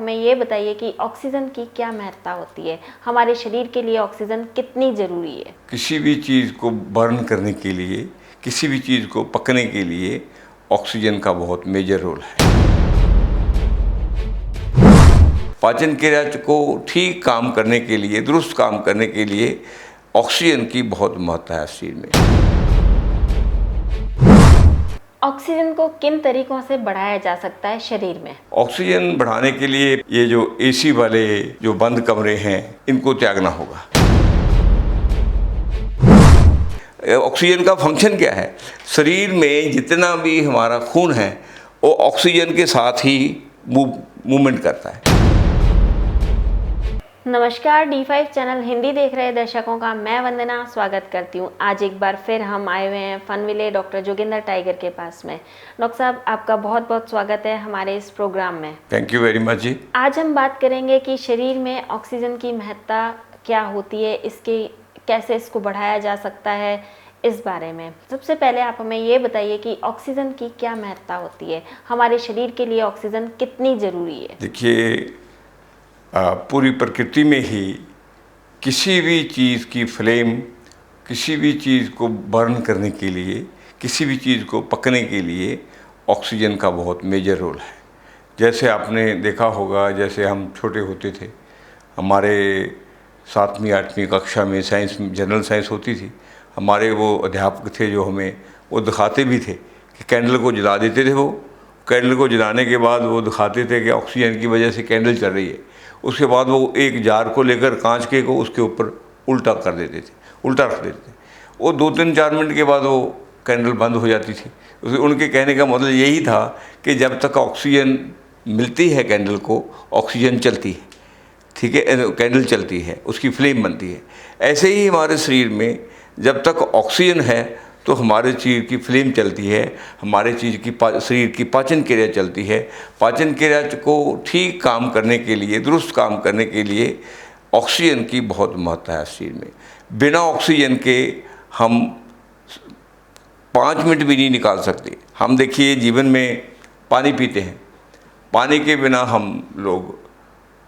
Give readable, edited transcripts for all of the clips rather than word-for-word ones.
हमें ये बताइए कि ऑक्सीजन की क्या महत्ता होती है, हमारे शरीर के लिए ऑक्सीजन कितनी ज़रूरी है। किसी भी चीज़ को बर्न करने के लिए, किसी भी चीज़ को पकने के लिए ऑक्सीजन का बहुत मेजर रोल है। पाचन क्रिया को ठीक काम करने के लिए, दुरुस्त काम करने के लिए ऑक्सीजन की बहुत महत्ता है शरीर में। ऑक्सीजन को किन तरीकों से बढ़ाया जा सकता है शरीर में? ऑक्सीजन बढ़ाने के लिए ये जो एसी वाले जो बंद कमरे हैं, इनको त्यागना होगा। ऑक्सीजन का फंक्शन क्या है? शरीर में जितना भी हमारा खून है वो ऑक्सीजन के साथ ही मूवमेंट करता है। नमस्कार, D5 चैनल हिंदी देख रहे दर्शकों का मैं वंदना स्वागत करती हूँ। आज एक बार फिर हम आए हुए हैं फनविले डॉक्टर जोगिंदर टाइगर के पास में। डॉक्टर साहब, आपका बहुत बहुत स्वागत है हमारे इस प्रोग्राम में। थैंक यू वेरी मच जी। आज हम बात करेंगे कि शरीर में ऑक्सीजन की महत्ता क्या होती है, कैसे इसको बढ़ाया जा सकता है, इस बारे में। सबसे पहले आप हमें ये बताइए कि ऑक्सीजन की क्या महत्ता होती है, हमारे शरीर के लिए ऑक्सीजन कितनी ज़रूरी है। देखिए, पूरी प्रकृति में ही किसी भी चीज़ की फ्लेम, किसी भी चीज़ को बर्न करने के लिए, किसी भी चीज़ को पकने के लिए ऑक्सीजन का बहुत मेजर रोल है। जैसे आपने देखा होगा, जैसे हम छोटे होते थे, हमारे 7वीं 8वीं कक्षा में साइंस, जनरल साइंस होती थी, हमारे वो अध्यापक थे जो हमें वो दिखाते भी थे कि कैंडल को जला देते थे। वो कैंडल को जलाने के बाद वो दिखाते थे कि ऑक्सीजन की वजह से कैंडल चल रही है। उसके बाद वो एक जार को लेकर कांच के को उसके ऊपर उल्टा कर देते थे, उल्टा रख देते थे। वो 2-3-4 मिनट के बाद वो कैंडल बंद हो जाती थी। उनके कहने का मतलब यही था कि जब तक ऑक्सीजन मिलती है कैंडल को, ऑक्सीजन चलती है, ठीक है, कैंडल चलती है, उसकी फ्लेम बनती है। ऐसे ही हमारे शरीर में जब तक ऑक्सीजन है तो हमारे शरीर की फ्लेम चलती है, हमारे शरीर की पाचन क्रिया चलती है। पाचन क्रिया को ठीक काम करने के लिए, दुरुस्त काम करने के लिए ऑक्सीजन की बहुत महत्ता है शरीर में। बिना ऑक्सीजन के हम 5 मिनट भी नहीं निकाल सकते। हम देखिए, जीवन में पानी पीते हैं, पानी के बिना हम लोग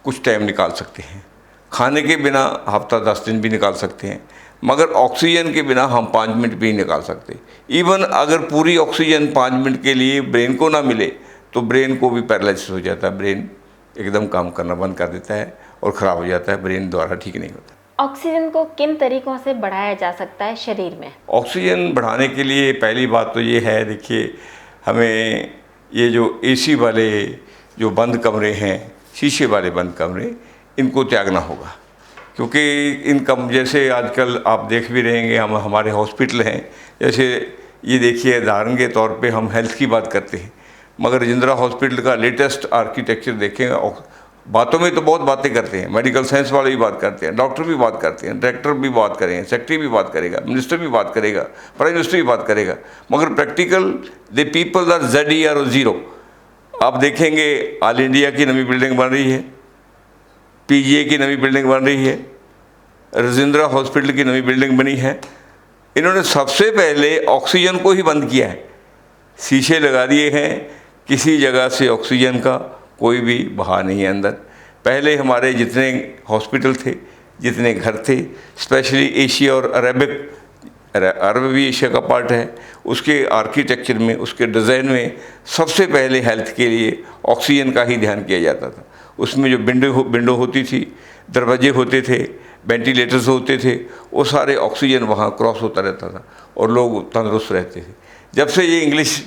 कुछ टाइम निकाल सकते हैं, खाने के बिना हफ्ता 10 दिन भी निकाल सकते हैं, मगर ऑक्सीजन के बिना हम 5 मिनट भी नहीं निकाल सकते। इवन अगर पूरी ऑक्सीजन 5 मिनट के लिए ब्रेन को ना मिले तो ब्रेन को भी पैरालिसिस हो जाता है, ब्रेन एकदम काम करना बंद कर देता है और ख़राब हो जाता है, ब्रेन द्वारा ठीक नहीं होता। ऑक्सीजन को किन तरीकों से बढ़ाया जा सकता है शरीर में? ऑक्सीजन बढ़ाने के लिए पहली बात तो ये है, देखिए, हमें ये जो एसी वाले जो बंद कमरे हैं, शीशे वाले बंद कमरे, इनको त्यागना होगा। क्योंकि जैसे आजकल आप देख भी रहेंगे, हमारे हॉस्पिटल हैं, जैसे ये देखिए, उदाहरण के तौर पे हम हेल्थ की बात करते हैं, मगर राजेंद्रा हॉस्पिटल का लेटेस्ट आर्किटेक्चर देखें, बातों में तो बहुत बातें करते हैं, मेडिकल साइंस वाले भी बात करते हैं, डॉक्टर भी बात करते हैं, डायरेक्टर भी बात करेंगे, सेक्रेटरी भी बात करेगा, मिनिस्टर भी बात करेगा, प्राइम मिनिस्टर भी बात करेगा, मगर practical the people are ZER और ज़ीरो। आप देखेंगे, ऑल इंडिया की नई बिल्डिंग बन रही है, PGI की नई बिल्डिंग बन रही है, राजेंद्रा हॉस्पिटल की नई बिल्डिंग बनी है। इन्होंने सबसे पहले ऑक्सीजन को ही बंद किया है, शीशे लगा दिए हैं, किसी जगह से ऑक्सीजन का कोई भी बहा नहीं है अंदर। पहले हमारे जितने हॉस्पिटल थे, जितने घर थे, स्पेशली एशिया और अरब भी एशिया का पार्ट है, उसके आर्किटेक्चर में, उसके डिज़ाइन में सबसे पहले हेल्थ के लिए ऑक्सीजन का ही ध्यान किया जाता था। उसमें जो विंडो होती थी, दरवाजे होते थे, वेंटिलेटर्स होते थे, वो सारे ऑक्सीजन वहाँ क्रॉस होता रहता था और लोग तंदुरुस्त रहते थे। जब से ये इंग्लिश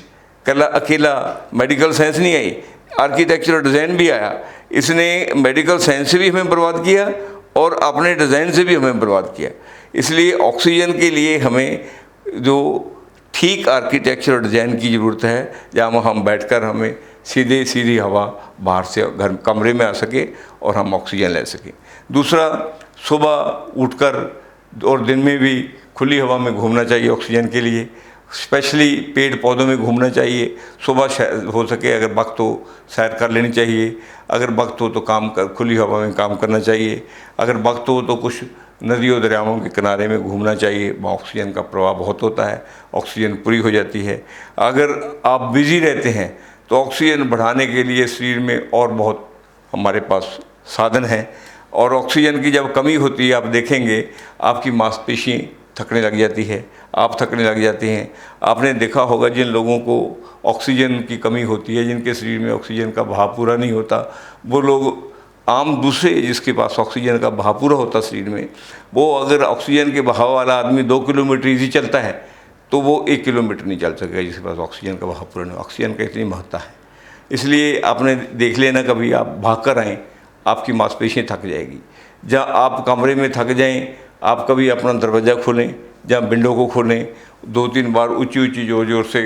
अकेला मेडिकल साइंस नहीं आई, आर्किटेक्चर और डिज़ाइन भी आया, इसने मेडिकल साइंस से भी हमें बर्बाद किया और अपने डिज़ाइन से भी हमें बर्बाद किया। इसलिए ऑक्सीजन के लिए हमें जो ठीक आर्किटेक्चर और डिज़ाइन की ज़रूरत है, जहाँ हम बैठकर हमें सीधी हवा बाहर से कमरे में आ सके और हम ऑक्सीजन ले सकें। दूसरा, सुबह उठकर और दिन में भी खुली हवा में घूमना चाहिए ऑक्सीजन के लिए, स्पेशली पेड़ पौधों में घूमना चाहिए। सुबह हो सके अगर वक्त हो सैर कर लेनी चाहिए, अगर वक्त हो तो खुली हवा में काम करना चाहिए, अगर वक्त हो तो कुछ नदियों दरियाओं के किनारे में घूमना चाहिए। वहाँ ऑक्सीजन का प्रवाह बहुत होता है, ऑक्सीजन पूरी हो जाती है। अगर आप बिज़ी रहते हैं तो ऑक्सीजन बढ़ाने के लिए शरीर में और बहुत हमारे पास साधन हैं। और ऑक्सीजन की जब कमी होती है, आप देखेंगे आपकी मांसपेशी थकने लग जाती है, आप थकने लग जाते हैं। आपने देखा होगा जिन लोगों को ऑक्सीजन की कमी होती है, जिनके शरीर में ऑक्सीजन का बहाव पूरा नहीं होता, वो लोग आम दूसरे जिसके पास ऑक्सीजन का बहाव पूरा होता शरीर में, वो अगर ऑक्सीजन के बहाव वाला आदमी 2 किलोमीटर इजी चलता है तो वो 1 किलोमीटर नहीं चल सकेगा जिसके पास ऑक्सीजन का बहाव पूरा नहीं। ऑक्सीजन का इतनी महत्ता है, इसलिए आपने देख लेना, कभी आप भाग कर आएँ, आपकी मांसपेशियाँ थक जाएगी। जहाँ आप कमरे में थक जाएं, आप कभी अपना दरवाज़ा खोलें, जहाँ विंडो को खोलें, 2-3 बार ऊंची ऊंची जोर जोर से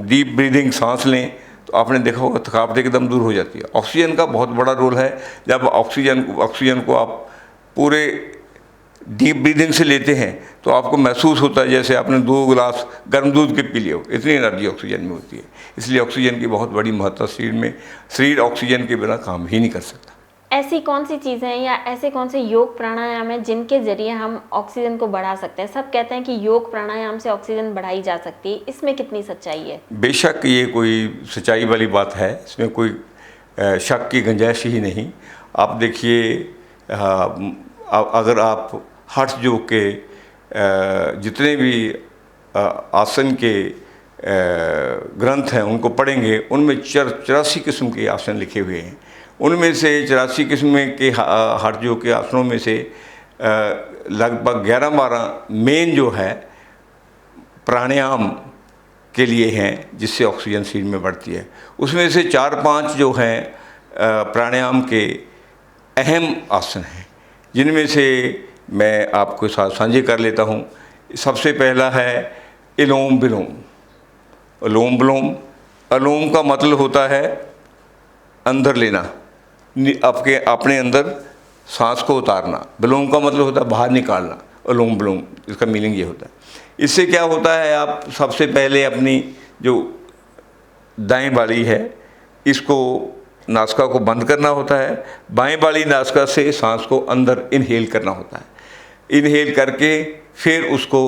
डीप ब्रीदिंग सांस लें, तो आपने देखा होगा थकावट एकदम दूर हो जाती है। ऑक्सीजन का बहुत बड़ा रोल है। जब ऑक्सीजन को आप पूरे डीप ब्रीदिंग से लेते हैं तो आपको महसूस होता है जैसे आपने 2 गिलास गर्म दूध के पी लिए हो, इतनी एनर्जी ऑक्सीजन में होती है। इसलिए ऑक्सीजन की बहुत बड़ी महत्ता शरीर में, शरीर ऑक्सीजन के बिना काम ही नहीं कर सकता। ऐसी कौन सी चीज़ें हैं या ऐसे कौन से योग प्राणायाम हैं जिनके ज़रिए हम ऑक्सीजन को बढ़ा सकते हैं? सब कहते हैं कि योग प्राणायाम से ऑक्सीजन बढ़ाई जा सकती है, इसमें कितनी सच्चाई है? बेशक ये कोई सच्चाई वाली बात है, इसमें कोई शक की गुंजाइश ही नहीं। आप देखिए, अगर आप हठ योग के जितने भी आसन के ग्रंथ हैं उनको पढ़ेंगे, उनमें 84 किस्म के आसन लिखे हुए हैं। उनमें से 84 किस्म के हठ योग के आसनों में से लगभग 11-12 मेन जो है प्राणायाम के लिए हैं, जिससे ऑक्सीजन शरीर में बढ़ती है। उसमें से 4-5 जो हैं प्राणायाम के अहम आसन हैं, जिनमें से मैं आपके साथ साझे कर लेता हूँ। सबसे पहला है अनुलोम विलोम। अनुलोम विलोम, अनुलोम का मतलब होता है अंदर लेना, अपने अंदर सांस को उतारना। विलोम का मतलब होता है बाहर निकालना। अनुलोम विलोम, इसका मीनिंग ये होता है। इससे क्या होता है, आप सबसे पहले अपनी जो दाएं वाली है इसको, नासिका को बंद करना होता है, बाएं वाली नासिका से सांस को अंदर इनहेल करना होता है। इनहेल करके फिर उसको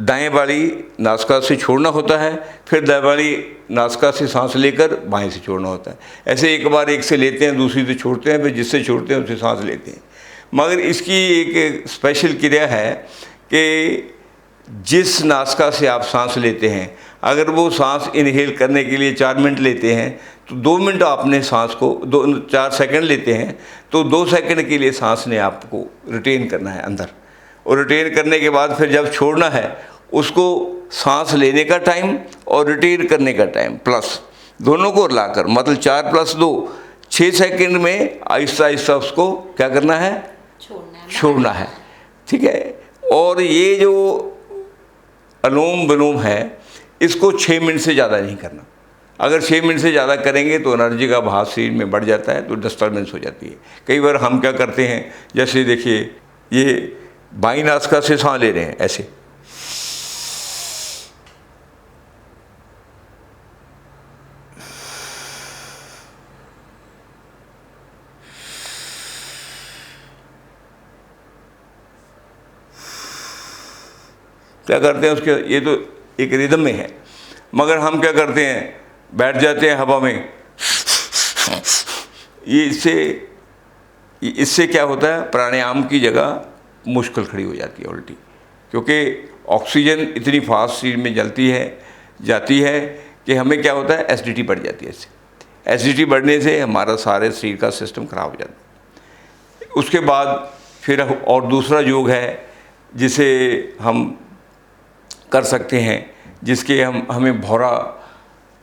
दाएं वाली नासिका से छोड़ना होता है, फिर दाएं वाली नासिका से सांस लेकर बाएं से छोड़ना होता है। ऐसे एक बार एक से लेते हैं, दूसरी से छोड़ते हैं, फिर जिससे छोड़ते हैं उससे सांस लेते हैं। मगर इसकी एक स्पेशल क्रिया है कि जिस नासिका से आप सांस लेते हैं, अगर वो सांस इनहेल करने के लिए 4 मिनट लेते हैं तो 2 मिनट आपने सांस को 4 सेकंड लेते हैं तो 2 सेकंड के लिए सांस ने आपको रिटेन करना है अंदर। और रिटेन करने के बाद फिर जब छोड़ना है, उसको सांस लेने का टाइम और रिटेन करने का टाइम प्लस दोनों को लाकर, मतलब 4 + 2 6 सेकंड में आहिस्ता आहिस्ता उसको क्या करना है, छोड़ना है। ठीक है। और ये जो अनुलोम विलोम है, इसको 6 मिनट से ज़्यादा नहीं करना। अगर 6 मिनट से ज़्यादा करेंगे तो एनर्जी का बहाव शरीर में बढ़ जाता है, तो डिस्टर्बेंस हो जाती है। कई बार हम क्या करते हैं, जैसे देखिए ये बाईं नासिका से सांस ले रहे हैं ऐसे, क्या करते हैं उसके, ये तो एक रिदम में है, मगर हम क्या करते हैं, बैठ जाते हैं हवा में। ये इससे क्या होता है, प्राणायाम की जगह मुश्किल खड़ी हो जाती है उल्टी, क्योंकि ऑक्सीजन इतनी फास्ट शरीर में जाती है कि हमें क्या होता है, एसिडिटी बढ़ जाती है। इससे एसिडिटी बढ़ने से हमारा सारे शरीर का सिस्टम खराब हो जाता है। उसके बाद फिर और दूसरा योग है जिसे हम कर सकते हैं, जिसके हमें भौरा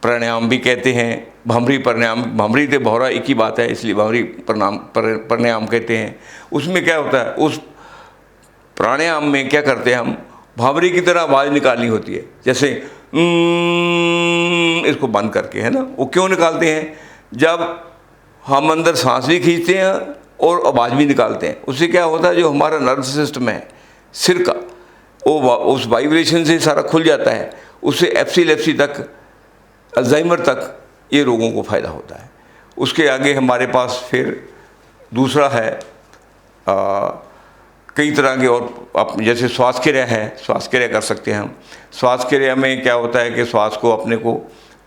प्राणायाम भी कहते हैं, भंवरी प्राणायाम। भंवरी से भौरा एक ही बात है, इसलिए भंवरी प्राणायाम कहते हैं। उसमें क्या होता है, उस प्राणायाम में क्या करते हैं हम, भंवरी की तरह आवाज़ निकालनी होती है, जैसे इसको बंद करके, है ना। वो क्यों निकालते हैं, जब हम अंदर सांस भी खींचते हैं और आवाज़ भी निकालते हैं, उससे क्या होता है, जो हमारा नर्व सिस्टम है सिर का, वो उस वाइब्रेशन से सारा खुल जाता है। उससे एपिलेप्सी तक, अल्जाइमर तक ये रोगों को फ़ायदा होता है। उसके आगे हमारे पास फिर दूसरा है कई तरह के, और जैसे श्वास क्रिया है, श्वास क्रिया कर सकते हैं हम। श्वास क्रिया में क्या होता है कि श्वास को अपने को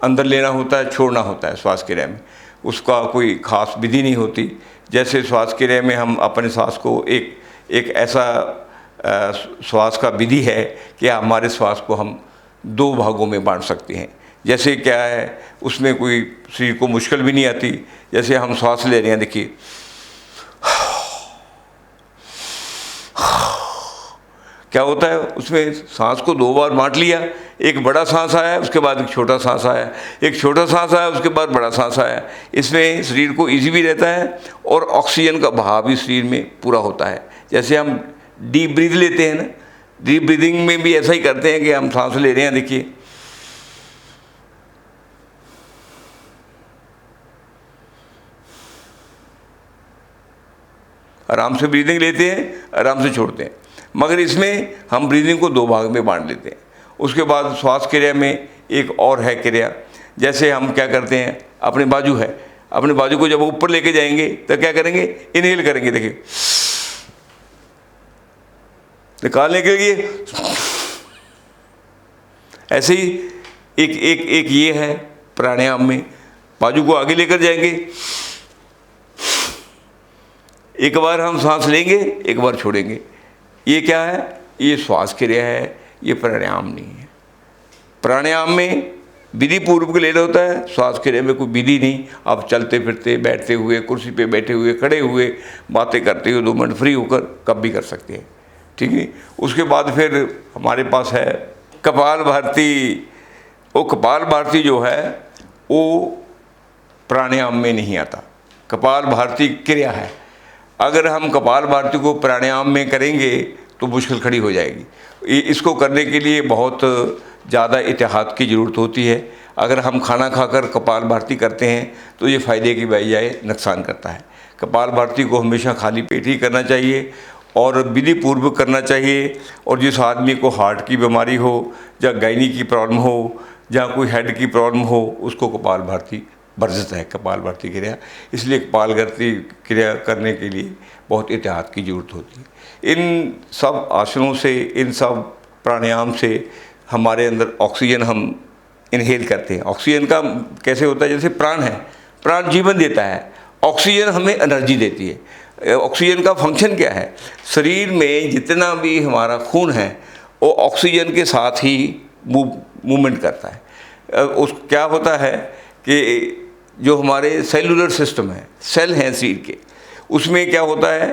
अंदर लेना होता है, छोड़ना होता है। श्वास क्रिया में उसका कोई ख़ास विधि नहीं होती। जैसे श्वास क्रिया में हम अपने श्वास को एक ऐसा श्वास का विधि है कि हमारे श्वास को हम 2 भागों में बांट सकते हैं। जैसे क्या है, उसमें कोई शरीर को मुश्किल भी नहीं आती। जैसे हम श्वास ले रहे हैं, देखिए क्या होता है, उसमें सांस को 2 बार बांट लिया। एक बड़ा सांस आया, उसके बाद एक छोटा सांस आया, एक छोटा सांस आया, उसके बाद बड़ा सांस आया। इसमें शरीर को इजी भी रहता है और ऑक्सीजन का बहाव भी शरीर में पूरा होता है। जैसे हम डीप ब्रीथ लेते हैं ना, डीप ब्रीदिंग में भी ऐसा ही करते हैं कि हम सांस ले रहे हैं, देखिए आराम से ब्रीदिंग लेते हैं, आराम से छोड़ते हैं। मगर इसमें हम ब्रीदिंग को 2 भाग में बांट लेते हैं। उसके बाद श्वास क्रिया में एक और है क्रिया। जैसे हम क्या करते हैं, अपने बाजू है, अपने बाजू को जब ऊपर लेके जाएंगे तो क्या करेंगे, इनहेल करेंगे, देखिए निकालने के लिए। ऐसे ही एक ये है प्राणायाम में, बाजू को आगे लेकर जाएंगे, एक बार हम सांस लेंगे, एक बार छोड़ेंगे। ये क्या है, ये श्वास क्रिया है, ये प्राणायाम नहीं है। प्राणायाम में विधि पूर्वक लेना होता है, श्वास क्रिया में कोई विधि नहीं। आप चलते फिरते, बैठते हुए, कुर्सी पे बैठे हुए, खड़े हुए, बातें करते हुए 2 मिनट फ्री होकर कब भी कर सकते हैं, ठीक है। उसके बाद फिर हमारे पास है कपालभाति। वो कपालभाति जो है वो प्राणायाम में नहीं आता, कपालभाति क्रिया है। अगर हम कपालभाति को प्राणायाम में करेंगे तो मुश्किल खड़ी हो जाएगी। इसको करने के लिए बहुत ज़्यादा इतिहाद की ज़रूरत होती है। अगर हम खाना खाकर कपालभाति करते हैं तो ये फ़ायदे की बजाय नुकसान करता है। कपालभाति को हमेशा खाली पेट ही करना चाहिए और विधि पूर्वक करना चाहिए। और जिस आदमी को हार्ट की बीमारी हो, या गायनी की प्रॉब्लम हो, या कोई हेड की प्रॉब्लम हो, उसको कपालभाति वर्जित है, कपालभाति क्रिया। इसलिए कपालभाति क्रिया करने के लिए बहुत एहतियात की ज़रूरत होती है। इन सब आसनों से, इन सब प्राणायाम से हमारे अंदर ऑक्सीजन हम इनहेल करते हैं। ऑक्सीजन का कैसे होता है, जैसे प्राण है, प्राण जीवन देता है, ऑक्सीजन हमें एनर्जी देती है। ऑक्सीजन का फंक्शन क्या है, शरीर में जितना भी हमारा खून है वो ऑक्सीजन के साथ ही मूवमेंट करता है। उस क्या होता है कि जो हमारे सेलुलर सिस्टम है, सेल हैं शरीर के, उसमें क्या होता है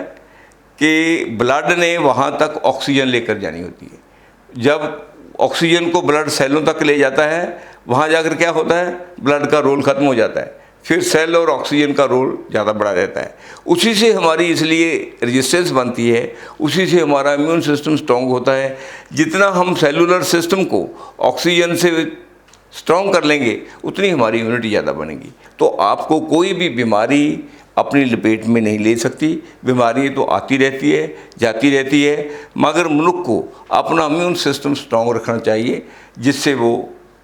कि ब्लड ने वहाँ तक ऑक्सीजन लेकर जानी होती है। जब ऑक्सीजन को ब्लड सेलों तक ले जाता है, वहाँ जाकर क्या होता है, ब्लड का रोल ख़त्म हो जाता है, फिर सेल और ऑक्सीजन का रोल ज़्यादा बड़ा रहता है। उसी से हमारी इसलिए रेजिस्टेंस बनती है, उसी से हमारा इम्यून सिस्टम स्ट्रॉन्ग होता है। जितना हम सेलुलर सिस्टम को ऑक्सीजन से स्ट्रॉन्ग कर लेंगे उतनी हमारी इम्यूनिटी ज़्यादा बनेगी। तो आपको कोई भी बीमारी अपनी लपेट में नहीं ले सकती। बीमारी तो आती रहती है, जाती रहती है, मगर मनुष्य को अपना इम्यून सिस्टम स्ट्रॉन्ग रखना चाहिए, जिससे वो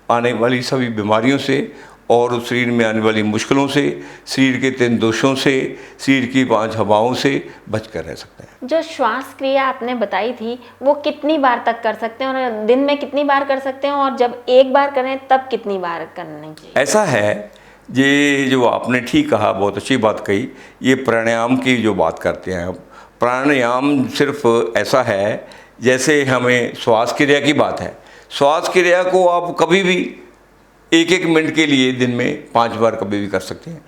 आने वाली सभी बीमारियों से और शरीर में आने वाली मुश्किलों से, शरीर के 3 दोषों से, शरीर की 5 हवाओं से बचकर रह सकता है। जो श्वास क्रिया आपने बताई थी वो कितनी बार तक कर सकते हैं, और दिन में कितनी बार कर सकते हैं, और जब एक बार करें तब कितनी बार करनी चाहिए? ऐसा है, ये जो आपने ठीक कहा, बहुत अच्छी बात कही। ये प्राणायाम की जो बात करते हैं, प्राणायाम सिर्फ ऐसा है जैसे हमें श्वास क्रिया की बात है। श्वास क्रिया को आप कभी भी 1-1 मिनट के लिए दिन में 5 बार कभी भी कर सकते हैं।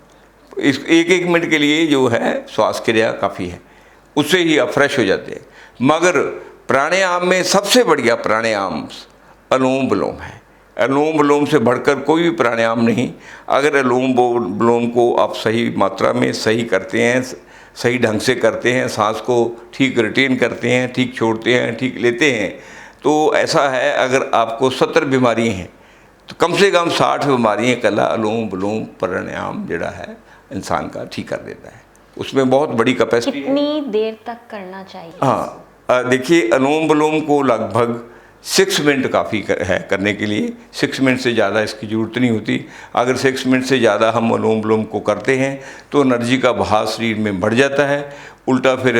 इस 1-1 मिनट के लिए जो है श्वास क्रिया काफ़ी है, उससे ही आप फ्रेश हो जाते हैं। मगर प्राणायाम में सबसे बढ़िया प्राणायाम अनुलोम विलोम है। अनुलोम विलोम से बढ़कर कोई भी प्राणायाम नहीं। अगर अनुलोम विलोम को आप सही मात्रा में सही करते हैं, सही ढंग से करते हैं, सांस को ठीक रिटेन करते हैं, ठीक छोड़ते हैं, ठीक लेते हैं, तो ऐसा है अगर आपको 70 बीमारी हैं तो कम से कम 60 बीमारियाँ कला अनुलोम विलोम प्राणायाम जड़ा है इंसान का ठीक कर देता है। उसमें बहुत बड़ी कैपेसिटी। कितनी देर तक करना चाहिए? हाँ, देखिए अनुलोम विलोम को लगभग 6 मिनट काफ़ी है करने के लिए। 6 मिनट से ज़्यादा इसकी ज़रूरत नहीं होती। अगर 6 मिनट से ज़्यादा हम अनुलोम विलोम को करते हैं तो एनर्जी का बहाव शरीर में बढ़ जाता है। उल्टा फिर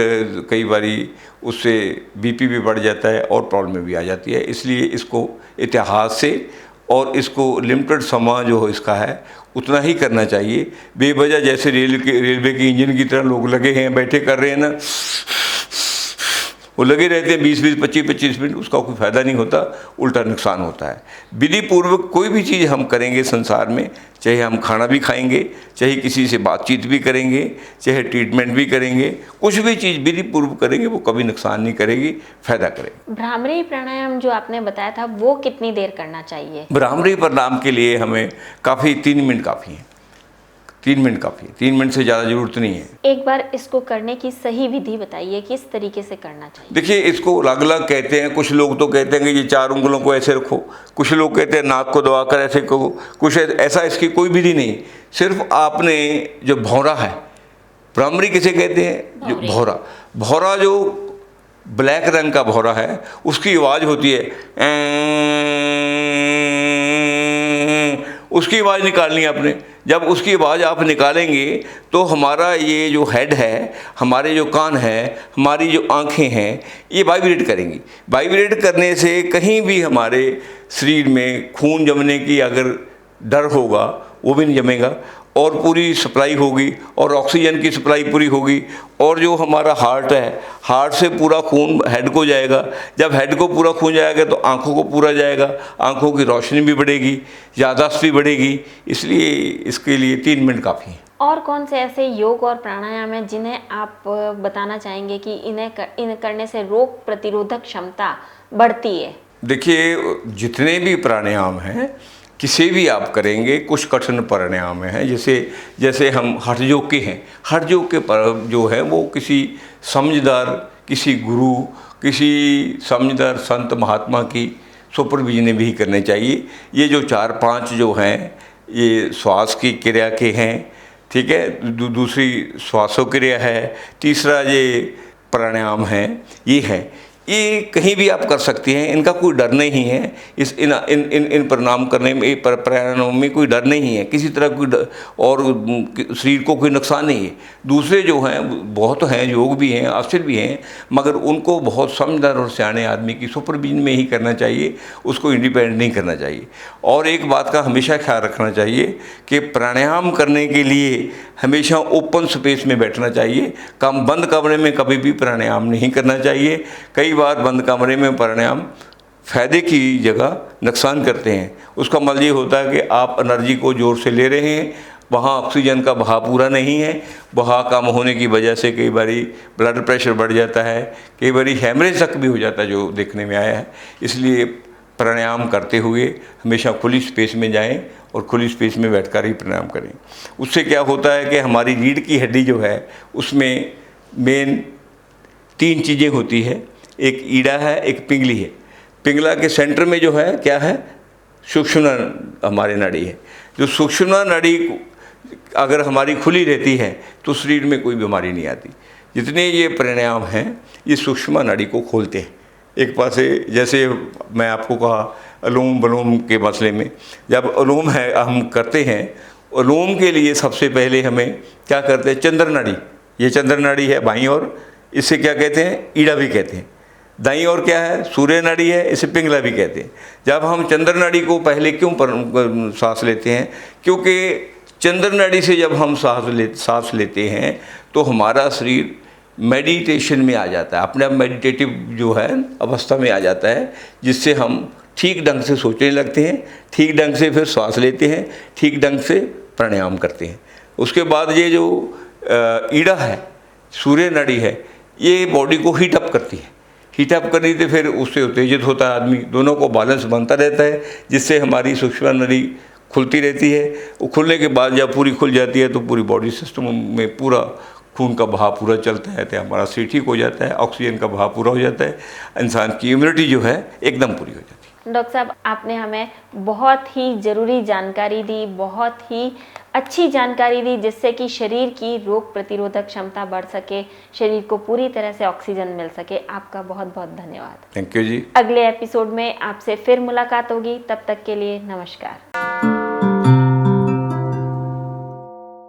कई बारी उससे बीपी भी बढ़ जाता है और प्रॉब्लम भी आ जाती है। इसलिए इसको इतिहास से और इसको लिमिटेड समय जो इसका है उतना ही करना चाहिए। बेवजह जैसे रेलवे के इंजन की तरह लोग लगे हैं, बैठे कर रहे हैं ना, वो लगे रहते हैं 20-20, 25-25 मिनट, उसका कोई फ़ायदा नहीं होता, उल्टा नुकसान होता है। विधि पूर्वक कोई भी चीज़ हम करेंगे संसार में, चाहे हम खाना भी खाएंगे, चाहे किसी से बातचीत भी करेंगे, चाहे ट्रीटमेंट भी करेंगे, कुछ भी चीज़ विधि पूर्वक करेंगे वो कभी नुकसान नहीं करेगी, फ़ायदा करेगी। भ्रामरी प्राणायाम जो आपने बताया था वो कितनी देर करना चाहिए? भ्रामरी प्राणायाम के लिए हमें काफ़ी 3 मिनट काफ़ी है, 3 मिनट काफ़ी है, 3 मिनट से ज़्यादा ज़रूरत नहीं है। एक बार इसको करने की सही विधि बताइए, किस तरीके से करना चाहिए? देखिए, इसको अलग अलग कहते हैं। कुछ लोग तो कहते हैं कि ये 4 उंगलों को ऐसे रखो, कुछ लोग कहते हैं नाक को दबाकर ऐसे करो, कुछ ऐसा इसकी कोई विधि नहीं। सिर्फ आपने जो भौरा है, भ्रामरी किसे कहते हैं? जो भौरा, भौरा जो ब्लैक रंग का भौरा है, उसकी आवाज़ होती है, उसकी आवाज़ निकालनी है आपने। जब उसकी आवाज़ आप निकालेंगे तो हमारा ये जो हेड है, हमारे जो कान है, हमारी जो आँखें हैं, ये वाइब्रेट करेंगी। वाइब्रेट करने से कहीं भी हमारे शरीर में खून जमने की अगर डर होगा वो भी नहीं जमेगा, और पूरी सप्लाई होगी, और ऑक्सीजन की सप्लाई पूरी होगी। और जो हमारा हार्ट है, हार्ट से पूरा खून हेड को जाएगा। जब हेड को पूरा खून जाएगा तो आँखों को पूरा जाएगा, आँखों की रोशनी भी बढ़ेगी, याददाश्त भी बढ़ेगी। इसलिए इसके लिए 3 मिनट काफ़ी है। और कौन से ऐसे योग और प्राणायाम हैं जिन्हें आप बताना चाहेंगे कि इन्हें करने से रोग प्रतिरोधक क्षमता बढ़ती है? देखिए, जितने भी प्राणायाम हैं किसी भी आप करेंगे, कुछ कठिन प्राणायाम हैं। जैसे हम हठ योग के हैं, हठ योग के जो है वो किसी समझदार, किसी गुरु, किसी समझदार संत महात्मा की सुपरविजन भी करने चाहिए। ये जो 4-5 जो हैं ये श्वास की क्रिया के हैं, ठीक है। दूसरी श्वासोक्रिया है, तीसरा ये प्राणायाम है, ये है। ये कहीं भी आप कर सकते हैं, इनका कोई डर नहीं है। इन प्रणाम करने में, प्राणायाम में कोई डर नहीं है, किसी तरह कोई डर, और शरीर को कोई नुकसान नहीं है। दूसरे जो हैं बहुत हैं, योग भी हैं, आश्चर्य भी हैं, मगर उनको बहुत समझदार और सियाने आदमी की सुपरविजन में ही करना चाहिए, उसको इंडिपेंडेंट नहीं करना चाहिए। और एक बात का हमेशा ख्याल रखना चाहिए कि प्राणायाम करने के लिए हमेशा ओपन स्पेस में बैठना चाहिए। बंद कमरे में कभी भी प्राणायाम नहीं करना चाहिए। कई बार बंद कमरे में प्राणायाम फ़ायदे की जगह नुकसान करते हैं। उसका मतलब ये होता है कि आप एनर्जी को ज़ोर से ले रहे हैं, वहाँ ऑक्सीजन का बहाव पूरा नहीं है, बहाव कम होने की वजह से कई बारी ब्लड प्रेशर बढ़ जाता है, कई बारी हेमरेज तक भी हो जाता है, जो देखने में आया है। इसलिए प्राणायाम करते हुए हमेशा खुली स्पेस में जाएं और खुली स्पेस में बैठकर ही प्राणायाम करें। उससे क्या होता है कि हमारी रीढ़ की हड्डी जो है उसमें मेन 3 चीज़ें होती है, एक ईड़ा है, एक पिंगली है। पिंगला के सेंटर में जो है क्या है, सुषुम्ना हमारी नाड़ी है। जो सुषुम्ना नाड़ी अगर हमारी खुली रहती है तो शरीर में कोई बीमारी नहीं आती। जितने ये प्राणायाम हैं ये सुषुम्ना नाड़ी को खोलते हैं। एक पास से, जैसे मैं आपको कहा अनुलोम विलोम के मसले में, जब अनुलोम है हम करते हैं, अनुलोम के लिए सबसे पहले हमें क्या करते हैं, चंद्र नाड़ी, ये चंद्र नाड़ी है बाईं ओर, इसे क्या कहते हैं, ईड़ा भी कहते हैं। दाईं ओर क्या है, सूर्य नाड़ी है, इसे पिंगला भी कहते हैं। जब हम चंद्र नाड़ी को पहले क्यों सांस लेते हैं, क्योंकि चंद्र नाड़ी से जब हम सांस लेते हैं तो हमारा शरीर मेडिटेशन में आ जाता है, अपने आप मेडिटेटिव जो है अवस्था में आ जाता है, जिससे हम ठीक ढंग से सोचने लगते हैं, ठीक ढंग से फिर श्वास लेते हैं, ठीक ढंग से प्राणायाम करते हैं। उसके बाद ये जो ईड़ा है, सूर्य नाड़ी है, ये बॉडी को हीट अप करती है। हीट अप करनी तो फिर उससे उत्तेजित होता है आदमी, दोनों को बैलेंस बनता रहता है, जिससे हमारी सूक्ष्म नाड़ी खुलती रहती है। वो खुलने के बाद जब पूरी खुल जाती है तो पूरी बॉडी सिस्टम में पूरा खून का बहाव पूरा चलता है, तो हमारा शरीर ठीक हो जाता है, ऑक्सीजन का बहाव पूरा हो जाता है, इंसान की इम्यूनिटी जो है एकदम पूरी हो जाती है। डॉक्टर साहब, आपने हमें बहुत ही ज़रूरी जानकारी दी, बहुत ही अच्छी जानकारी दी, जिससे कि शरीर की रोग प्रतिरोधक क्षमता बढ़ सके, शरीर को पूरी तरह से ऑक्सीजन मिल सके। आपका बहुत बहुत धन्यवाद। थैंक यू जी। अगले एपिसोड में आपसे फिर मुलाकात होगी, तब तक के लिए नमस्कार।